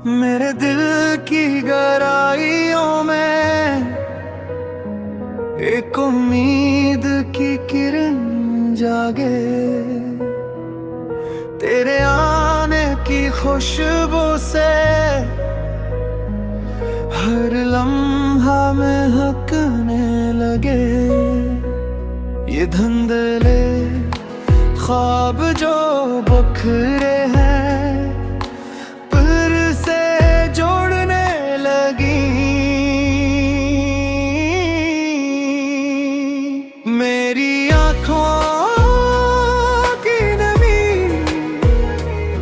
मेरे दिल की गहराइयों में एक उम्मीद की किरण जागे। तेरे आने की खुशबू से हर लम्हा में हकने लगे। ये धुंधले ख्वाब जो बखरे हैं फिर से जोड़ने लगी। मेरी आँखों की नमी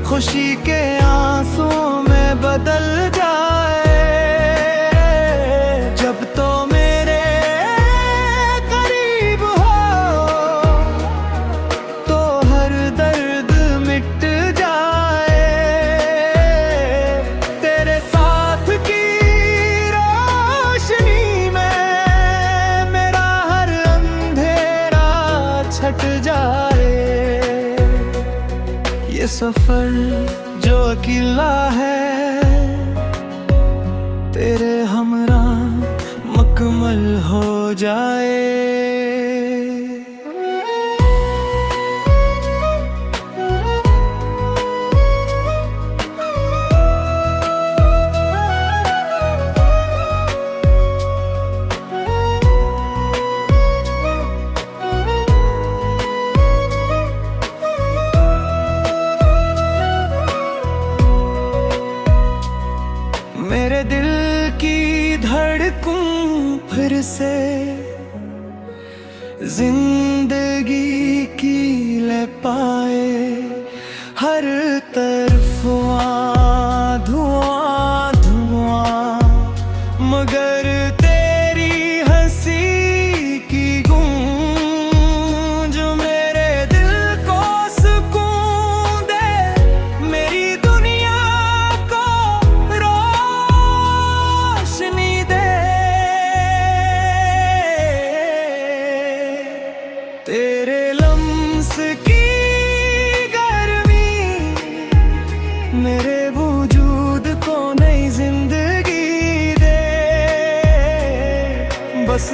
खुशी के आंसुओं में बदल जाए। जब तो मेरे करीब हो तो हर दर्द मिट जाए। तेरे साथ की रोशनी में मेरा हर अंधेरा छट जाए। ये सफर जो अकेला है तेरे हमरा मुकम्मल हो जाए। मेरे दिल की धड़कन फिर से जिंदगी की ले पाए। हर तरफ धुआं धुआं मगर तेरी हंसी की गूंज मेरे दिल को सुकून दे। मेरी दुनिया को रोशनी दे। तेरे लम्स की गर्मी मेरे वजूद को नई जिंदगी दे। बस